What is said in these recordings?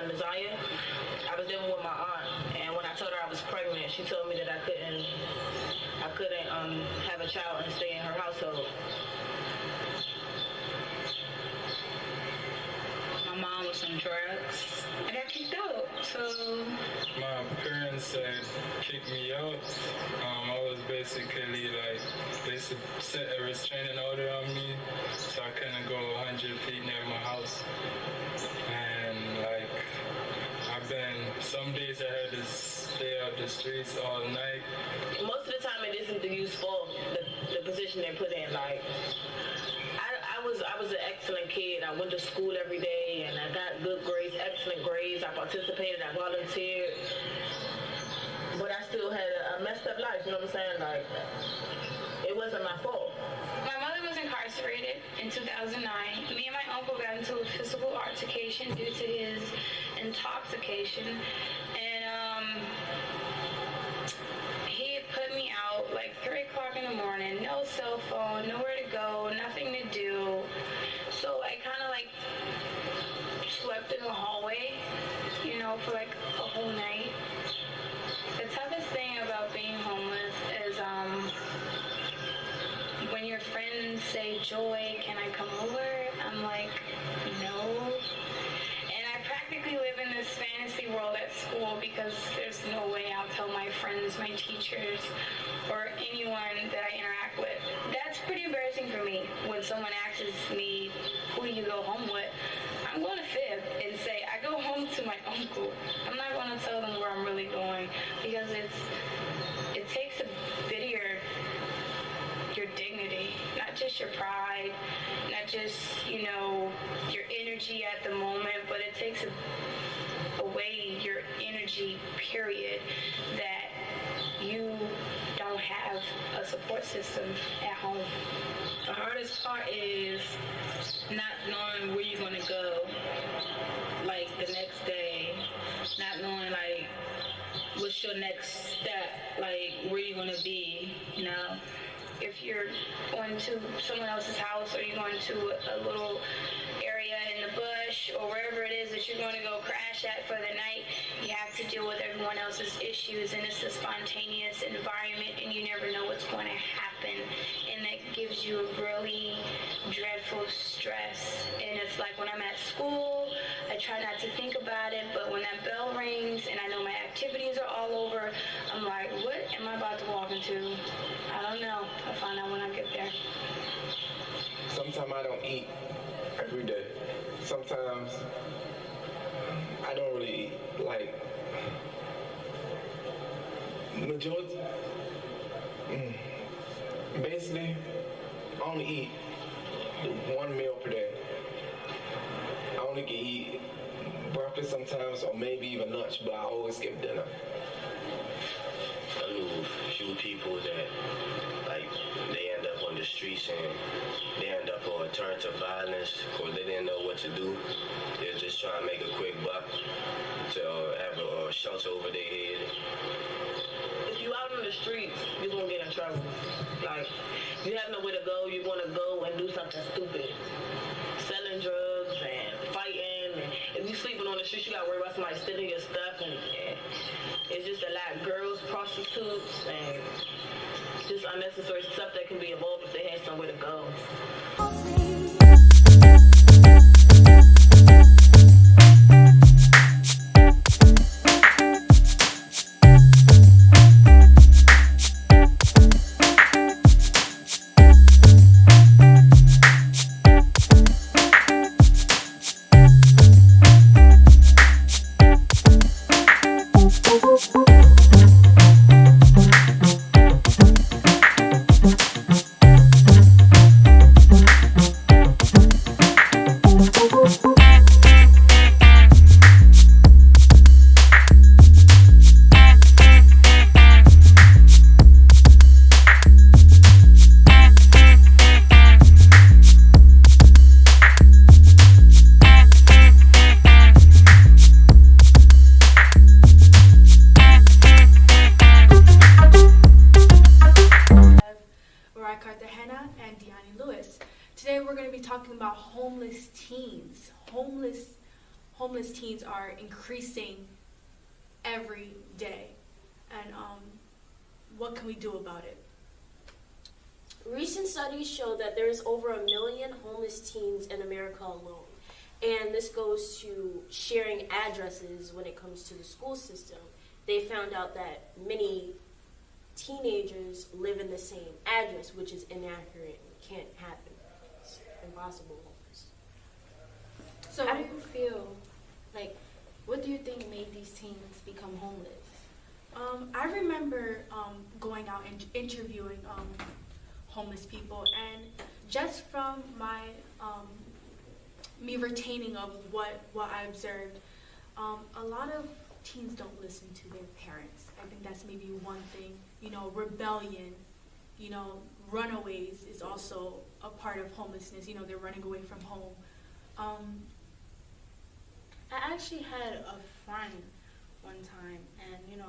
son Messiah. I was living with my aunt, and when I told her I was pregnant, she told me that I couldn't have a child and stay in her household. My mom was on drugs. I got kicked out, so... My parents said kick me out. I was basically like, they set a restraining order on me, so I couldn't go 100 feet near my house. And like, some days I had to stay out the streets all night. Most of the time it isn't the youth's fault, the position they're put in. Like, I was an excellent kid. I went to school every day and I got good grades, excellent grades. I participated, I volunteered. But I still had a messed up life, you know what I'm saying? Like, it wasn't my fault. My mother was incarcerated in 2009. Me and my uncle got into a physical altercation due to his intoxication. And he had put me out like 3 o'clock in the morning, no cell phone, nowhere to go, nothing to do. So I kind of like slept in the hallway, you know, for like a whole night. The toughest thing about being homeless is when your friends say, Joy, can I come over? I'm like, no. And I practically live in this fantasy world at school because there's no way I'll tell my friends, my teachers, or anyone that I interact with. That's pretty embarrassing for me when someone asks me, who do you go home with? I'm going to fib and say, I go home to my uncle. I'm not going to tell them where I'm really going because it takes a bit of your dignity, not just your pride, not just, you know, your energy at the moment, but it takes away your energy, period, that you don't have a support system at home. The hardest part is not knowing where you're going to go, like, the next day, not knowing, like, what's your next step, like, where you're going to be, you know? If you're going to someone else's house or you're going to a little area in the bush or wherever it is that you're going to go crash at for the night, you have to deal with everyone else's issues, and it's a spontaneous environment and you never know what's going to happen, and that gives you a really dreadful stress. And it's like when I'm at school, I try not to think about it, but when that bell rings and I know my activities are all over, I'm like, what am I about to walk into? I don't know. I'll find out when I get there. Sometimes I don't eat every day. Sometimes I don't really eat. Like, majority, basically, I only eat 1 meal per day. I only can eat breakfast sometimes, or maybe even lunch, but I always skip dinner. I knew a few people that, like, they end up on the streets and they end up or turn to violence because they didn't know what to do. They're just trying to make a quick buck to have a shelter over their head. If you out on the streets, you're going to get in trouble. Like, you have nowhere to go, you're going to go and do something stupid. Selling drugs and fighting. And if you sleeping on the streets, you got to worry about somebody stealing your stuff. And it's just a lot of girls, prostitutes, and just unnecessary stuff that can be involved if they had somewhere to go. Today we're going to be talking about homeless teens, homeless teens are increasing every day, and what can we do about it? Recent studies show that there is over 1 million homeless teens in America alone. And this goes to sharing addresses when it comes to the school system. They found out that many teenagers live in the same address, which is inaccurate. It can't happen. It's impossible. So how do you feel? Like, what do you think made these teens become homeless? I remember going out and interviewing homeless people, and just from my me retaining of what I observed, a lot of teens don't listen to their parents. I think that's maybe one thing. Rebellion, runaways is also a part of homelessness. They're running away from home. I actually had a friend one time, and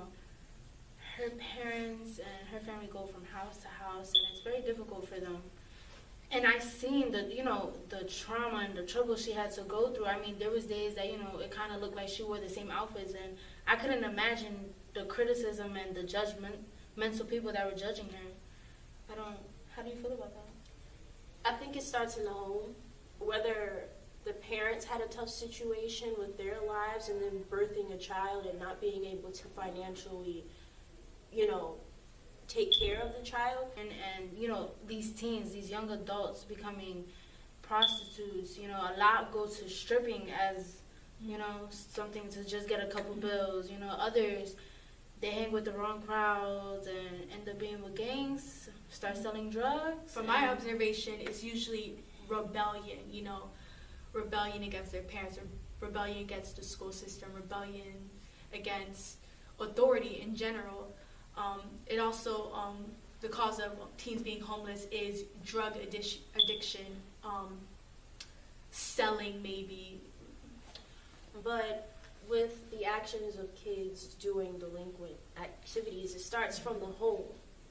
her parents and her family go from house to house, and it's very difficult for them. And I seen the trauma and the trouble she had to go through. I mean, there was days that it kind of looked like she wore the same outfits, and I couldn't imagine the criticism and the judgmental people that were judging her. How do you feel about that? I think it starts in the home, whether the parents had a tough situation with their lives and then birthing a child and not being able to financially, take care of the child. And these teens, these young adults becoming prostitutes, a lot go to stripping as, something to just get a couple bills. Others, they hang with the wrong crowds and end up being with gangs, start selling drugs. From my observation, it's usually rebellion, rebellion against their parents, rebellion against the school system, rebellion against authority in general. It also, the cause of teens being homeless is drug addiction, selling maybe. But with the actions of kids doing delinquent activities, it starts from the home.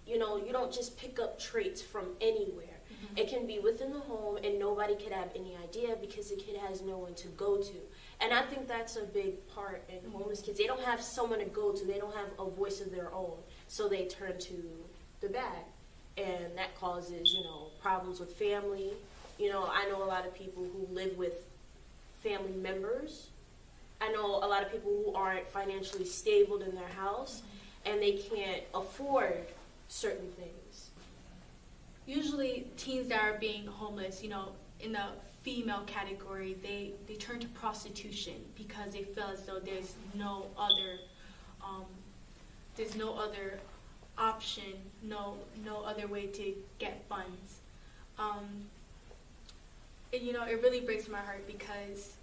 You don't just pick up traits from anywhere. Mm-hmm. It can be within the home, and nobody could have any idea because the kid has no one to go to. And I think that's a big part in homeless kids. They don't have someone to go to. They don't have a voice of their own. So they turn to the bad. And that causes, problems with family. I know a lot of people who live with family members. I know a lot of people who aren't financially stable in their house, and they can't afford certain things. Usually teens that are being homeless, in the female category, they turn to prostitution because they feel as though there's no other option, no other way to get funds. And, it really breaks my heart because,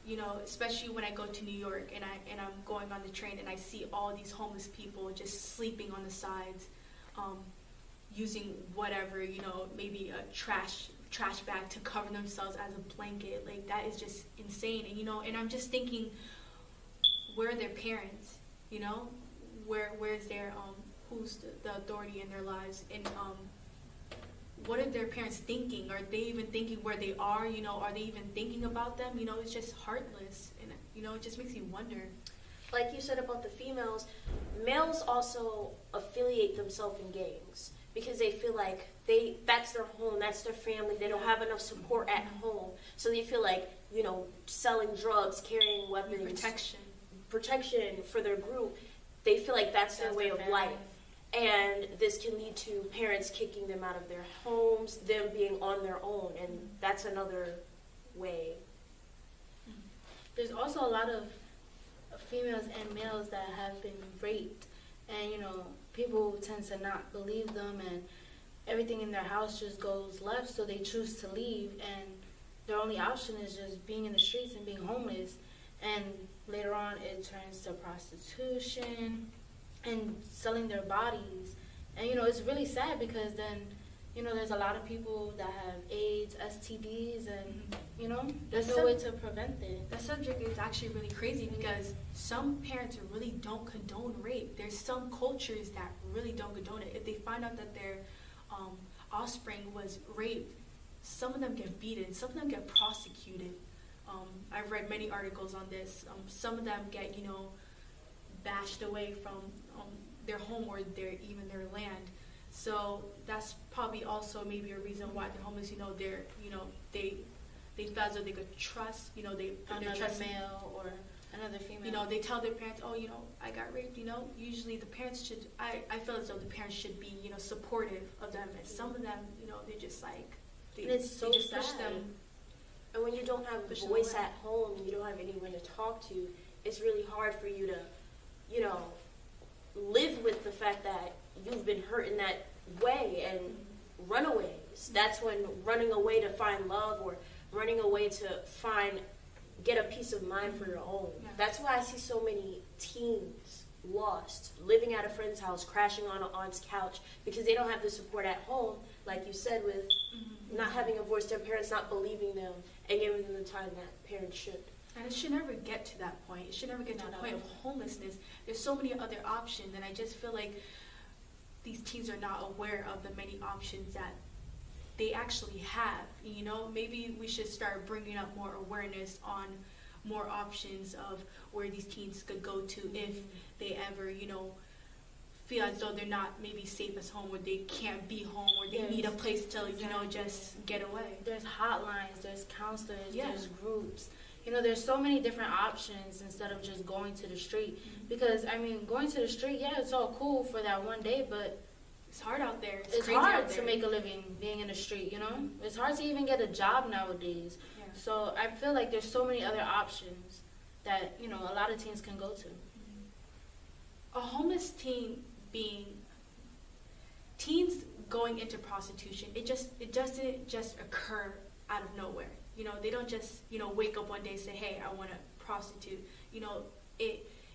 especially when I go to New York and I'm going on the train and I see all these homeless people just sleeping on the sides, using whatever, maybe a trash bag to cover themselves as a blanket. Like, that is just insane. And, and I'm just thinking, where are their parents? Where's their, who's the authority in their lives? And, what are their parents thinking? Are they even thinking where they are? Are they even thinking about them? It's just heartless. And, it just makes you wonder. Like you said about the females, males also affiliate themselves in gangs because they feel like that's their home, that's their family. They don't have enough support at home. So they feel like, selling drugs, carrying weapons, protection for their group, they feel like that's their way of life. And this can lead to parents kicking them out of their homes, them being on their own, and that's another way. There's also a lot of females and males that have been raped, and people tend to not believe them, and everything in their house just goes left, so they choose to leave, and their only option is just being in the streets and being homeless, and later on it turns to prostitution and selling their bodies. And it's really sad because then there's a lot of people that have AIDS, STDs, and there's no way to prevent it. That subject is actually really crazy because some parents really don't condone rape. There's some cultures that really don't condone it. If they find out that their offspring was raped, some of them get beaten, some of them get prosecuted. I've read many articles on this. Some of them get, bashed away from their home or even their land. So that's probably also maybe a reason why they're homeless. They feel as though they could trust, they're trusting male or another female. They tell their parents, oh, I got raped. Usually the parents should. I feel as though the parents should be, supportive of them. And some of them, they're just like it's so they just sad. push them. And when you don't have a voice at home, you don't have anyone to talk to, it's really hard for you to, live with the fact that you've been hurt in that way. And runaways, that's when running away to find love or running away to get a peace of mind for your own. Yeah. That's why I see so many teens lost, living at a friend's house, crashing on an aunt's couch because they don't have the support at home, like you said, with not having a voice, their parents not believing them and giving them the time that parents should. And it should never get to that point. It should never get to a point of homelessness. There's so many other options, and I just feel like these teens are not aware of the many options that they actually have. Maybe we should start bringing up more awareness on more options of where these teens could go to if they ever, feel as though they're not maybe safe as home, or they can't be home, or they need a place to, just get away. There's hotlines, there's counselors, there's groups. There's so many different options instead of just going to the street. Because, going to the street, it's all cool for that one day, but it's hard out there. It's hard to make a living being in the street, It's hard to even get a job nowadays. Yeah. So I feel like there's so many other options that, a lot of teens can go to. A homeless teen teens going into prostitution, it doesn't just occur out of nowhere. They don't just, wake up one day and say, hey, I want to prostitute.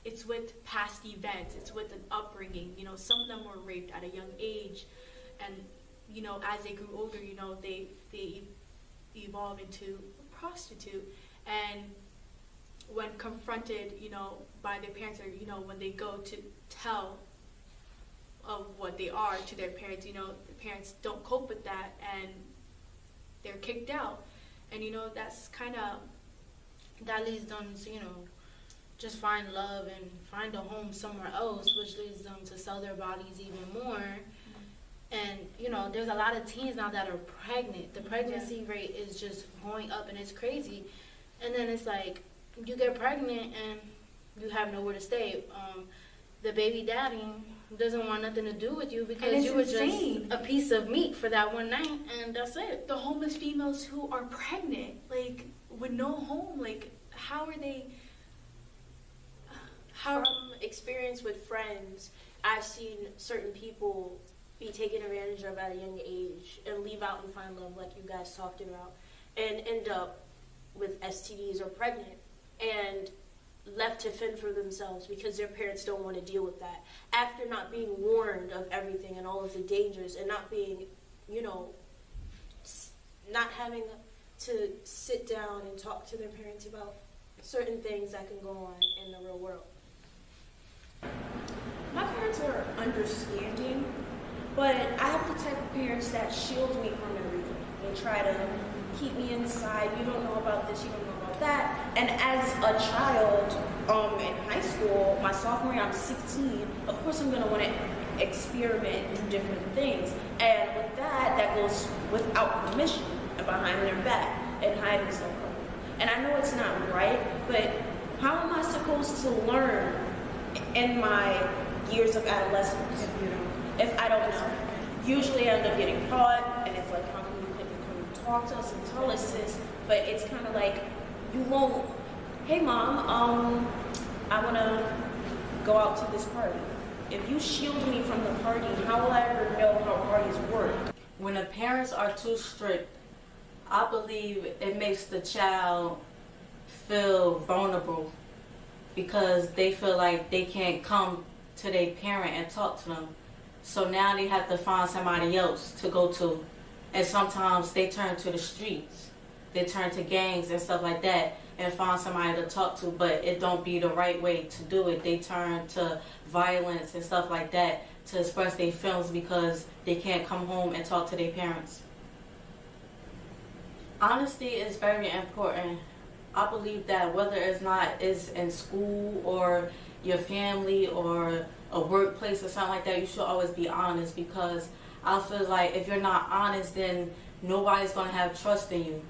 It's with past events. It's with an upbringing. Some of them were raped at a young age. And, as they grew older, they evolve into a prostitute. And when confronted, by their parents, or, when they go to tell of what they are to their parents, the parents don't cope with that and they're kicked out. And, that's kind of... That leads them to, just find love and find a home somewhere else, which leads them to sell their bodies even more. And, there's a lot of teens now that are pregnant. The pregnancy rate is just going up, and it's crazy. And then it's like, you get pregnant and you have nowhere to stay. The baby daddy doesn't want nothing to do with you because you were just a piece of meat for that one night, and that's it. The homeless females who are pregnant, like, with no home, like, how are they... From experience with friends, I've seen certain people be taken advantage of at a young age and leave out and find love, like you guys talked about, and end up with STDs or pregnant and left to fend for themselves because their parents don't want to deal with that after not being warned of everything and all of the dangers, and not being, not having to sit down and talk to their parents about certain things that can go on in the real world. My parents are understanding, but I have the type of parents that shield me from everything. They try to keep me inside. You don't know about this, you don't know about that. And as a child in high school, my sophomore year, I'm 16, of course I'm going to want to experiment and do different things. And with that, that goes without permission and behind their back and hiding stuff from them. And I know it's not right, but how am I supposed to learn in my years of adolescence if I don't know? Usually I end up getting caught, and it's like, how can you come talk to us and tell us this? But it's kind of like, you won't, hey mom, I want to go out to this party. If you shield me from the party, how will I ever know how parties work? When the parents are too strict, I believe it makes the child feel vulnerable because they feel like they can't come to their parent and talk to them. So now they have to find somebody else to go to. And sometimes they turn to the streets. They turn to gangs and stuff like that and find somebody to talk to, but it don't be the right way to do it. They turn to violence and stuff like that to express their feelings because they can't come home and talk to their parents. Honesty is very important I believe that whether it's in school or your family or a workplace or something like that, you should always be honest, because I feel like if you're not honest, then nobody's going to have trust in you.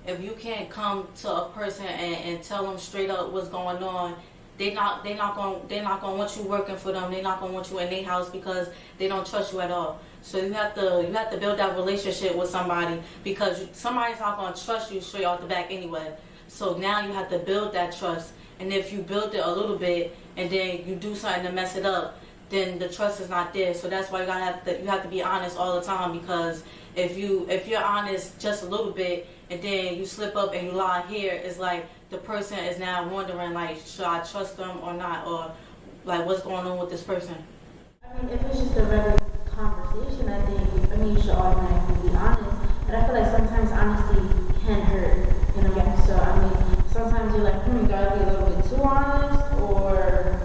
If you can't come to a person and tell them straight up what's going on, they're not gonna want you working for them. They're not gonna want you in their house because they don't trust you at all. So you have to build that relationship with somebody, because somebody's not gonna trust you straight off the back anyway. So now you have to build that trust. And if you build it a little bit and then you do something to mess it up, then the trust is not there. So that's why you have to be honest all the time, because if you're honest just a little bit and then you slip up and you lie here, it's like the person is now wondering, like, should I trust them or not, or like what's going on with this person. I mean, if it's just a regular conversation, I mean, you should automatically be honest. But I feel like sometimes honesty can hurt, you know? So, I mean, sometimes you're like, do I be a little bit too honest, or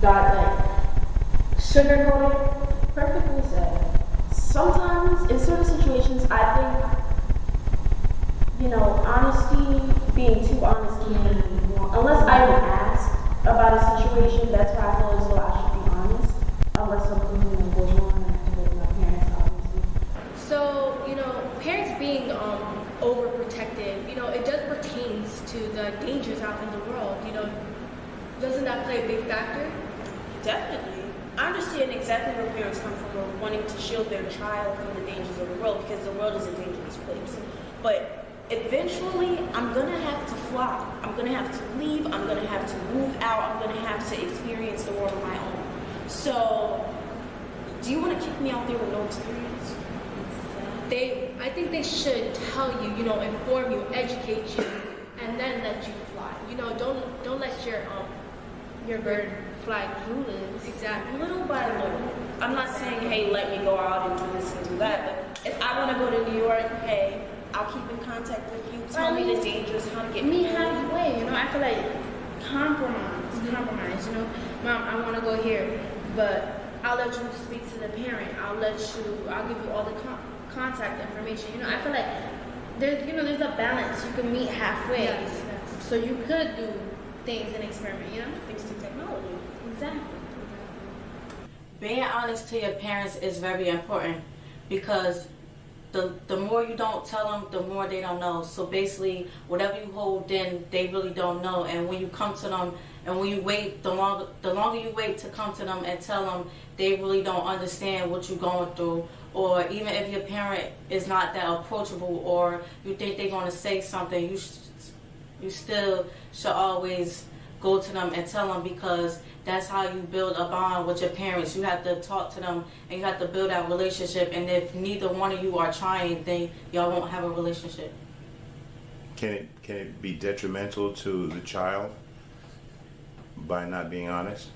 do I, like, sugarcoat it? Perfectly said. Sometimes, in certain situations, I think, honesty, being too honest can, unless I would ask about a situation, that's why I feel as though I should be honest, unless something goes wrong, I have to go to my parents, obviously. So, parents being overprotective, it does pertains to the dangers out in the world, doesn't that play a big factor? Definitely. I understand exactly where parents come from, or wanting to shield their child from the dangers of the world, because the world is a dangerous place. But eventually, I'm going to have to fly. I'm going to have to leave. I'm going to have to move out. I'm going to have to experience the world on my own. So, do you want to kick me out there with no experience? I think they should tell you, inform you, educate you, and then let you fly. Don't let your bird fly clueless. Exactly. Little by little. I'm not saying, hey, let me go out and do this and do that. But if I want to go to New York, hey, I'll keep in contact with you. Tell me the dangers, how to get me halfway. I feel like compromise. Mom, I want to go here, but I'll let you speak to the parent. I'll give you all the contact information. I feel like there's a balance. You can meet halfway. Yes. So you could do things and experiment, Thanks to technology. Exactly. Being honest to your parents is very important, because the more you don't tell them, the more they don't know. So basically, whatever you hold in, they really don't know. And when you come to them, and when you wait, the longer you wait to come to them and tell them, they really don't understand what you're going through. Or even if your parent is not that approachable, or you think they're going to say something, you still should always go to them and tell them, because that's how you build a bond with your parents. You have to talk to them and you have to build that relationship. And if neither one of you are trying, then y'all won't have a relationship. Can it be detrimental to the child by not being honest?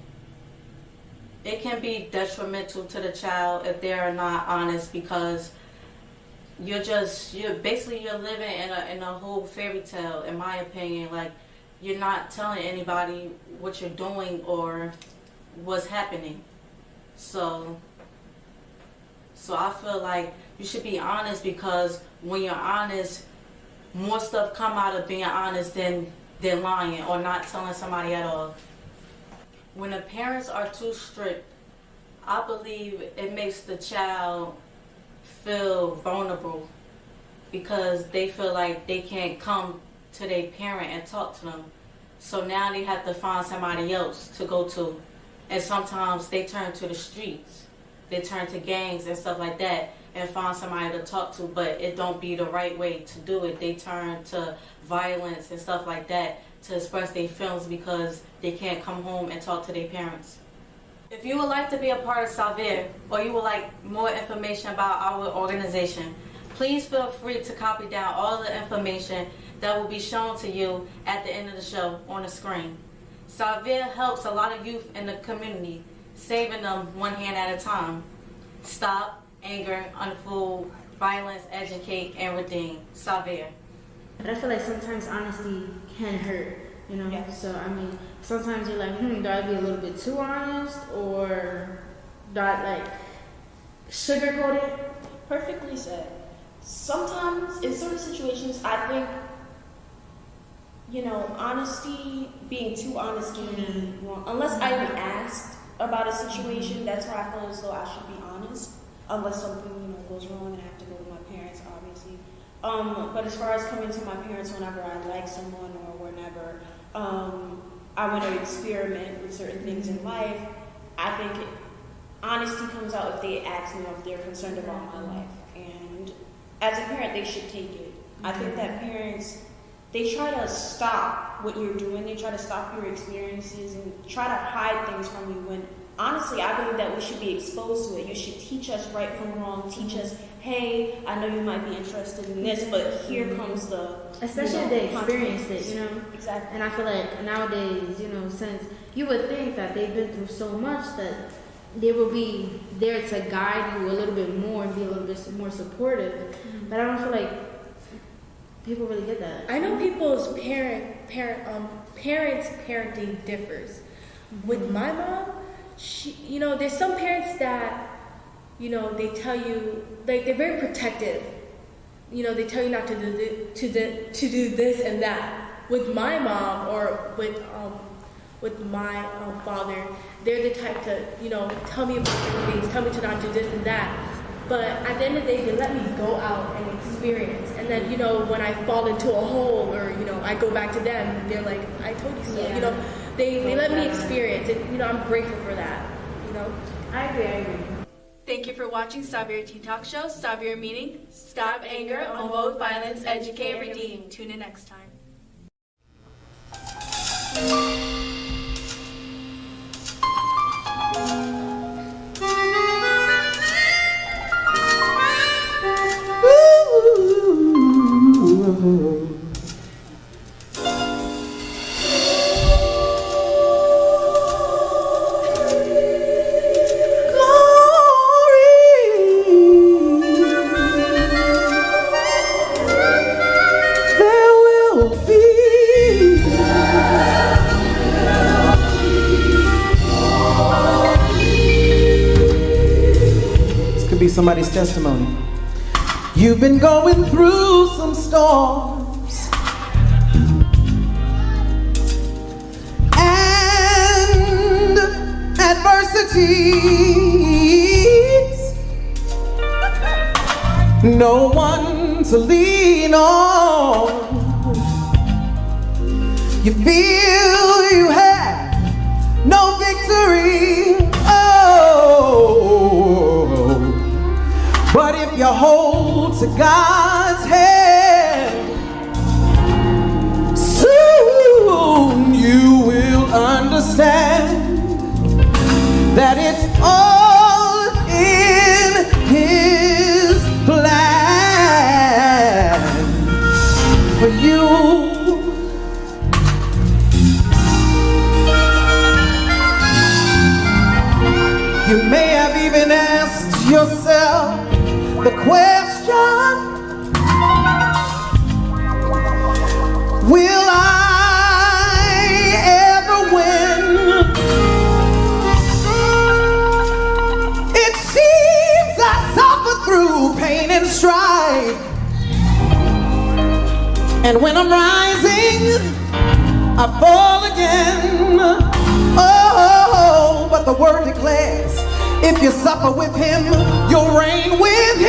It can be detrimental to the child if they are not honest, because you're living in a whole fairy tale, in my opinion. Like, you're not telling anybody what you're doing or what's happening. So I feel like you should be honest, because when you're honest, more stuff come out of being honest than lying or not telling somebody at all. When the parents are too strict, I believe it makes the child feel vulnerable, because they feel like they can't come to their parent and talk to them. So now they have to find somebody else to go to. And sometimes they turn to the streets. They turn to gangs and stuff like that and find somebody to talk to, but it don't be the right way to do it. They turn to violence and stuff like that to express their feelings, because they can't come home and talk to their parents. If you would like to be a part of Sauver, or you would like more information about our organization, please feel free to copy down all the information that will be shown to you at the end of the show on the screen. Sauver helps a lot of youth in the community, saving them one hand at a time. Stop anger, unfold violence, educate, and redeem. Sauver. But I feel like sometimes honesty can hurt, Yes. So, I mean, sometimes you're like, do I be a little bit too honest, or do I, sugarcoat it? Perfectly said. Sometimes, in certain situations, I think, honesty, being too honest can be wrong. Unless I'm asked about a situation, that's where I feel as though I should be honest. Unless something, goes wrong and I have to go to my parents, obviously. But as far as coming to my parents whenever I like someone or whenever I want to experiment with certain things in life, I think honesty comes out if they ask me or if they're concerned about my life. And as a parent, they should take it. I think that parents, they try to stop what you're doing. They try to stop your experiences and try to hide things from you when, honestly, I believe that we should be exposed to it. You should teach us right from wrong. Teach us, hey, I know you might be interested in this, but here comes the... Especially if they experienced it, Exactly. And I feel like nowadays, since you would think that they've been through so much that they will be there to guide you a little bit more and be a little bit more supportive. Mm-hmm. But I don't feel like people really get that. I know people's parents' parenting differs. With my mom, she, there's some parents that, they tell you, like, they're very protective. They tell you not to do this and that. With my mom or with my father, they're the type to, tell me about certain things, tell me to not do this and that. But at the end of the day, they let me go out and experience. And then, when I fall into a hole or, I go back to them, they're like, I told you so. Yeah. They let me experience it. I'm grateful for that, I agree. Thank you for watching Sauver Teen Talk Show. Sauver meaning stop anger, unvote violence, educate, redeem. Tune in next time. Somebody's testimony. You've been going through some storms and adversities. No one to lean on. You feel you have no victory. But if you hold to God's hand, soon you will understand that it's all in His plan for you. You may have even asked yourself the question, will I ever win? It seems I suffer through pain and strife, and when I'm rising, I fall again. Oh, but the word declares, if you suffer with Him, you'll reign with Him.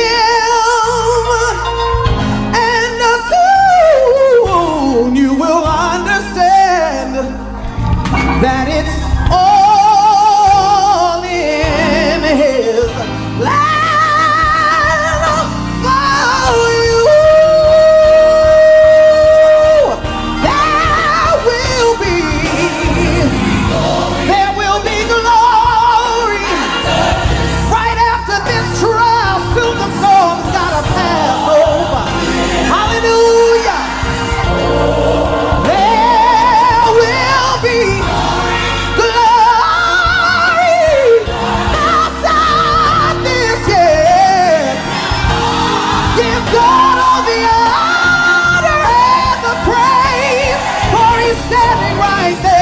And soon you will understand that it's all in His plan for you. There will be glory. Right after this trial, still the storm's gotta pass over. Hallelujah. There will be glory outside this, yes. Give God all the honor and the praise, for He's standing right there.